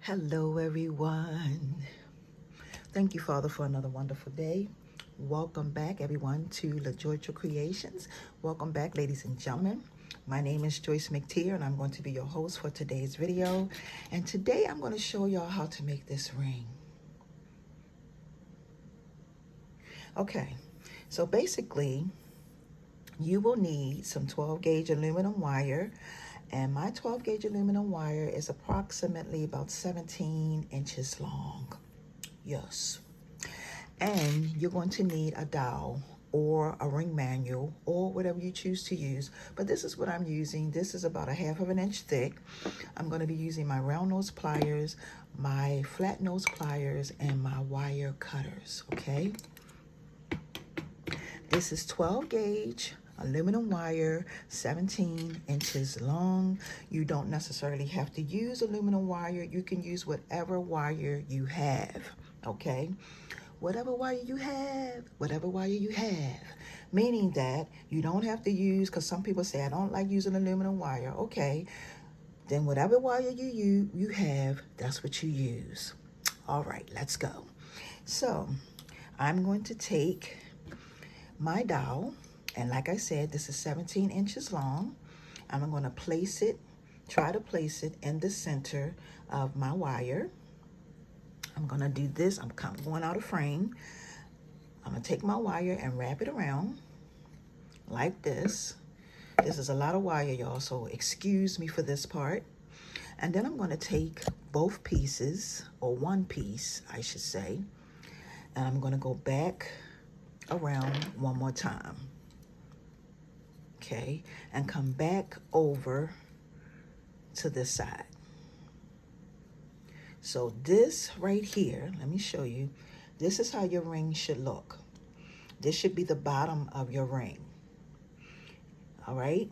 Hello, everyone. Thank you, Father, for another wonderful day. Welcome back, everyone, to LaGeorgia Creations. Welcome back, ladies and gentlemen. My name is Joyce McTeer, and I'm going to be your host for today's video. And today, I'm going to show y'all how to make this ring. Okay, so basically, you will need some 12-gauge aluminum wire. And my 12-gauge aluminum wire is approximately about 17 inches long. Yes. And you're going to need a dowel or a ring manual or whatever you choose to use. But this is what I'm using. This is about 1/2 inch thick. I'm going to be using my round nose pliers, my flat nose pliers, and my wire cutters, okay? This is 12-gauge aluminum wire, 17 inches long. You don't necessarily have to use aluminum wire. You can use whatever wire you have, okay? Whatever wire you have, meaning that you don't have to use, because some people say, I don't like using aluminum wire. Okay, then whatever wire you have, that's what you use. All right, let's go. So I'm going to take my dowel, and like I said, this is 17 inches long. I'm going to place it, try to place it in the center of my wire. I'm going to do this. I'm going out of frame. I'm going to take my wire and wrap it around like this. This is a lot of wire, y'all, so excuse me for this part. And then I'm going to take both pieces, or one piece, I should say, and I'm going to go back around one more time. Okay, and come back over to this side. So this right here, let me show you. This is how your ring should look. This should be the bottom of your ring. All right.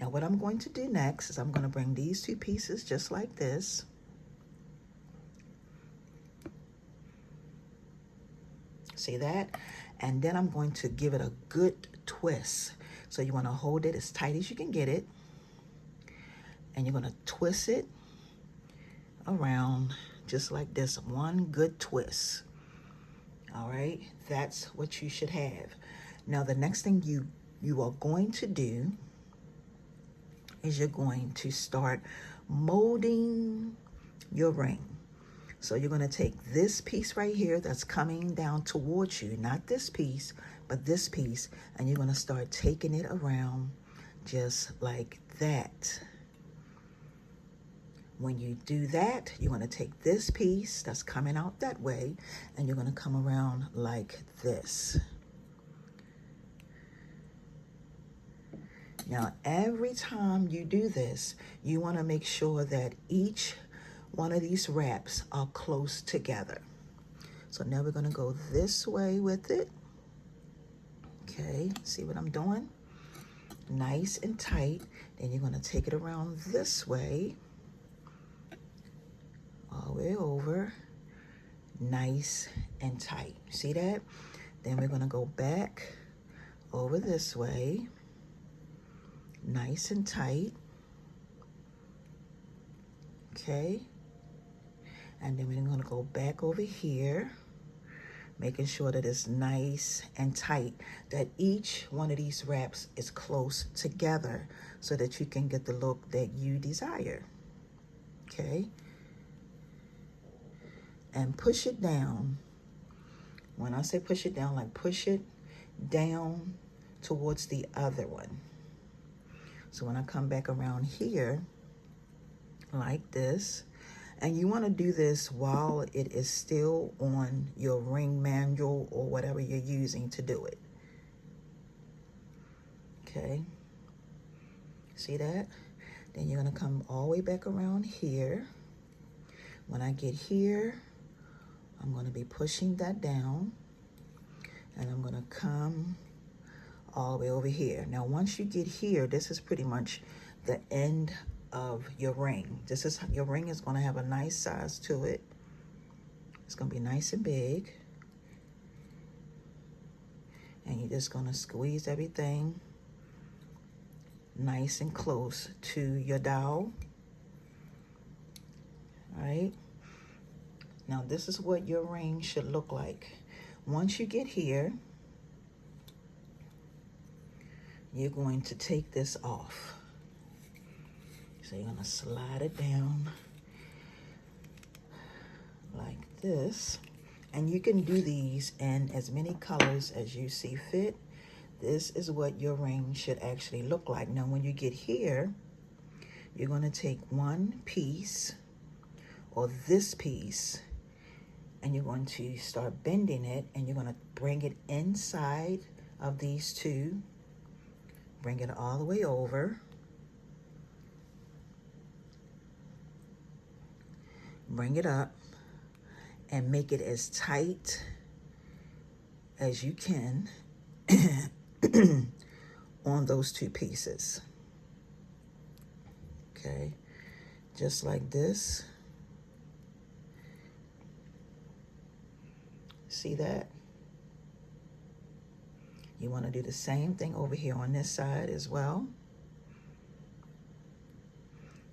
Now what I'm going to do next is I'm going to bring these two pieces just like this. See that? And then I'm going to give it a good twist. So you want to hold it as tight as you can get it. And you're going to twist it around just like this. One good twist. All right, that's what you should have. Now the next thing you are going to do is you're going to start molding your ring. So you're going to take this piece right here that's coming down towards you, not this piece, but this piece, and you're going to start taking it around just like that. When you do that, you're going to take this piece that's coming out that way, and you're going to come around like this. Now, every time you do this, you want to make sure that each one of these wraps are close together. So now we're going to go this way with it. Okay, see what I'm doing? Nice and tight. Then you're going to take it around this way. All the way over, nice and tight. See that? Then we're going to go back over this way, nice and tight. Okay. And then we're going to go back over here, making sure that it's nice and tight, that each one of these wraps is close together so that you can get the look that you desire. Okay. And push it down. When I say push it down, like push it down towards the other one. So when I come back around here, like this, and you want to do this while it is still on your ring manual or whatever you're using to do it. Okay. See that? Then you're going to come all the way back around here. When I get here, I'm going to be pushing that down, and I'm going to come all the way over here. Now, once you get here, this is pretty much the end of your ring. This is, your ring is going to have a nice size to it. It's going to be nice and big. And you're just going to squeeze everything nice and close to your dowel. All right. Now this is what your ring should look like. Once you get here, you're going to take this off. So you're gonna slide it down like this. And you can do these in as many colors as you see fit. This is what your ring should actually look like. Now when you get here, you're gonna take one piece, or this piece, and you're going to start bending it, and you're gonna bring it inside of these two, bring it all the way over, bring it up, and make it as tight as you can on those two pieces. Okay, just like this. See that? You want to do the same thing over here on this side as well.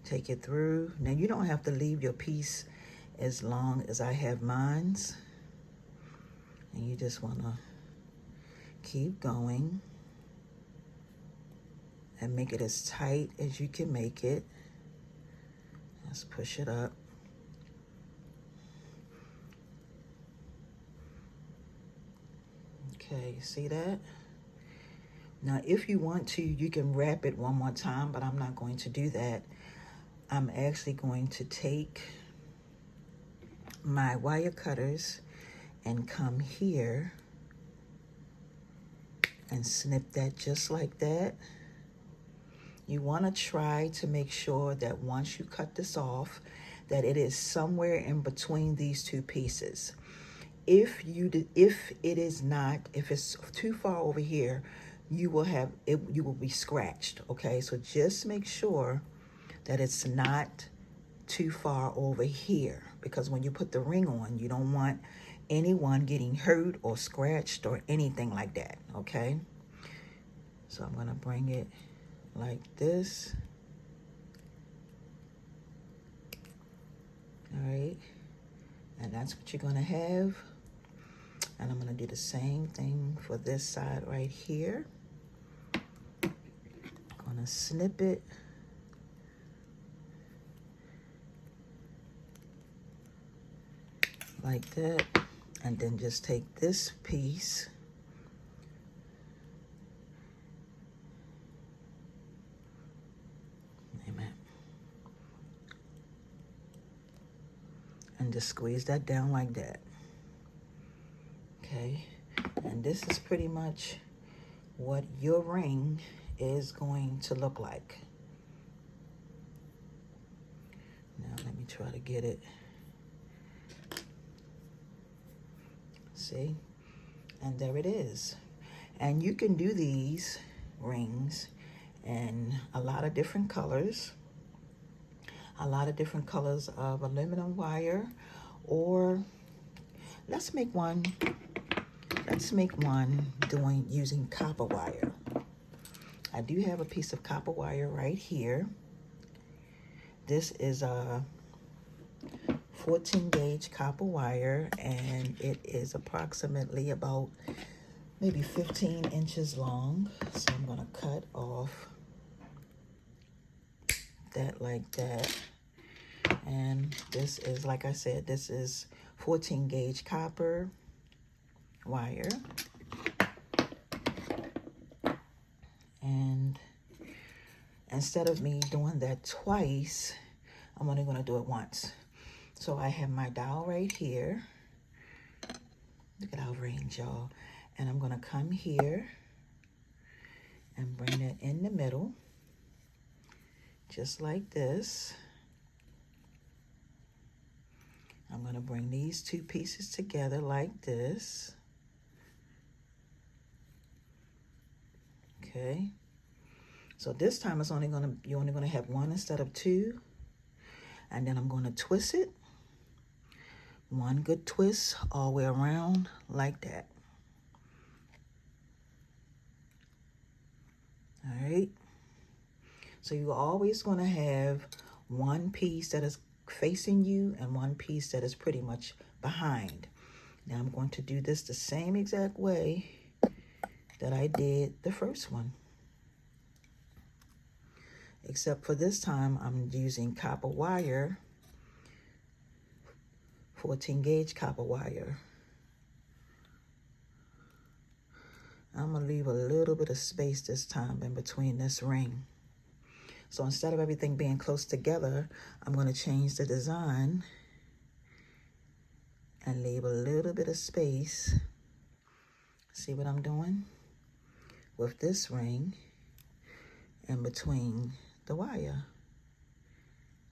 Take it through. Now you don't have to leave your piece as long as I have mine's. And you just want to keep going and make it as tight as you can make it. Let's push it up. Okay, you see that? Now, if you want to, you can wrap it one more time, but I'm not going to do that. I'm actually going to take my wire cutters and come here and snip that just like that. You want to try to make sure that once you cut this off, that it is somewhere in between these two pieces. If it's too far over here, you will be scratched. Okay, so just make sure that it's not too far over here, because when you put the ring on, you don't want anyone getting hurt or scratched or anything like that. Okay, so I'm gonna bring it like this. All right, and that's what you're gonna have. And I'm gonna do the same thing for this side right here. Gonna snip it. Like that. And then just take this piece. Amen. And just squeeze that down like that. Okay, and this is pretty much what your ring is going to look like. Now let me try to get it. See? And there it is. And you can do these rings in a lot of different colors. A lot of different colors of aluminum wire, or let's make one using copper wire. I do have a piece of copper wire right here. This is a 14 gauge copper wire, and it is approximately about maybe 15 inches long. So I'm gonna cut off that like that. And this is, like I said, this is 14 gauge copper wire. And instead of me doing that twice, I'm only gonna do it once. So I have my dowel right here. Look at our range, y'all. And I'm gonna come here and bring it in the middle, just like this. I'm gonna bring these two pieces together like this. Okay. So this time you're only gonna have one instead of two. And then I'm gonna twist it. One good twist all the way around like that. All right. So you're always gonna have one piece that is facing you and one piece that is pretty much behind. Now I'm going to do this the same exact way that I did the first one. Except for this time, I'm using copper wire, 14 gauge copper wire. I'm gonna leave a little bit of space this time in between this ring. So instead of everything being close together, I'm gonna change the design and leave a little bit of space. See what I'm doing? With this ring in between the wire.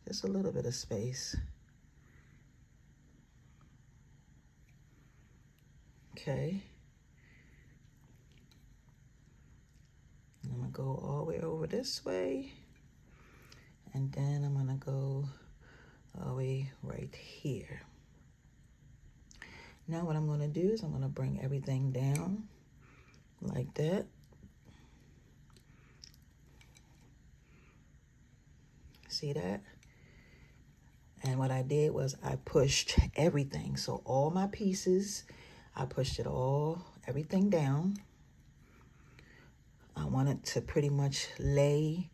Just a little bit of space. Okay. And I'm gonna go all the way over this way. And then I'm gonna go all the way right here. Now what I'm gonna do is I'm gonna bring everything down like that. See that? And what I did was I pushed everything. So all my pieces, I pushed it all, everything down. I want it to pretty much lay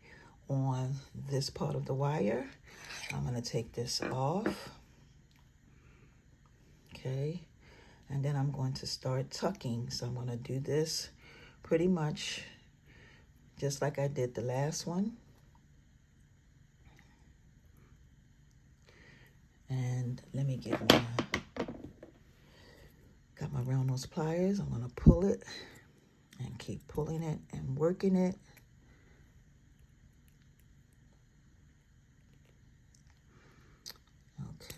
on this part of the wire. I'm gonna take this off. Okay. And then I'm going to start tucking. So I'm gonna do this pretty much just like I did the last one. And let me get got my round nose pliers. I'm gonna pull it and keep pulling it and working it.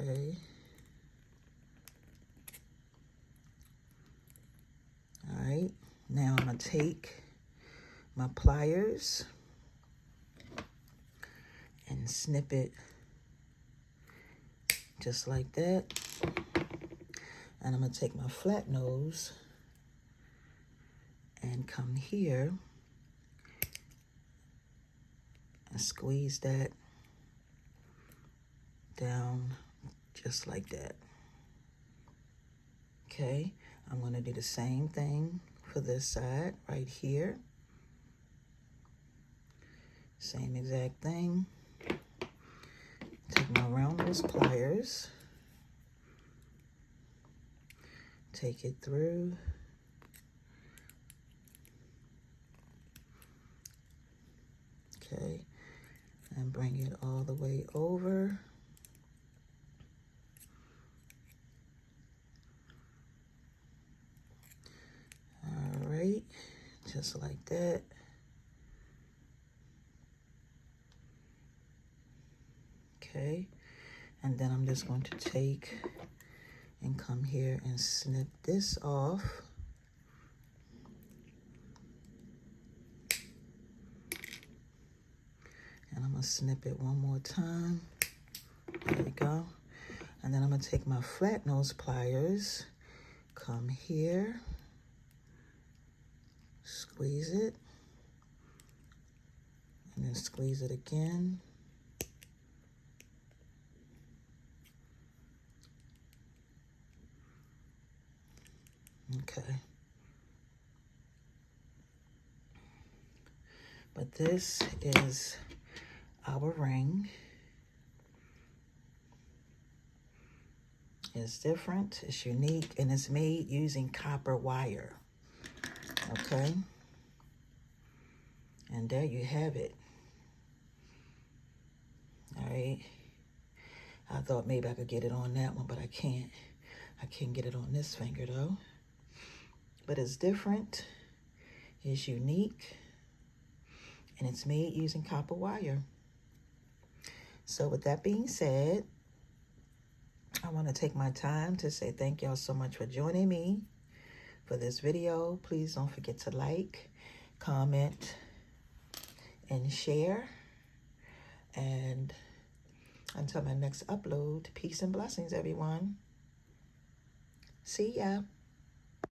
Okay. All right, now I'm gonna take my pliers and snip it just like that. And I'm gonna take my flat nose and come here and squeeze that down just like that. Okay, I'm gonna do the same thing for this side right here. Same exact thing. Take my round nose pliers, take it through. Okay, and bring it all the way over. All right, just like that. Okay, and then I'm just going to take and come here and snip this off. And I'm gonna snip it one more time. There we go. And then I'm gonna take my flat nose pliers, come here, squeeze it, and then squeeze it again. Okay. But this is our ring. It's different, it's unique, and it's made using copper wire. Okay? And there you have it. All right. I thought maybe I could get it on that one, but I can't. I can't get it on this finger though. But it's different, it's unique, and it's made using copper wire. So with that being said, I want to take my time to say thank y'all so much for joining me for this video. Please don't forget to like, comment, and share. And until my next upload, peace and blessings, everyone. See ya.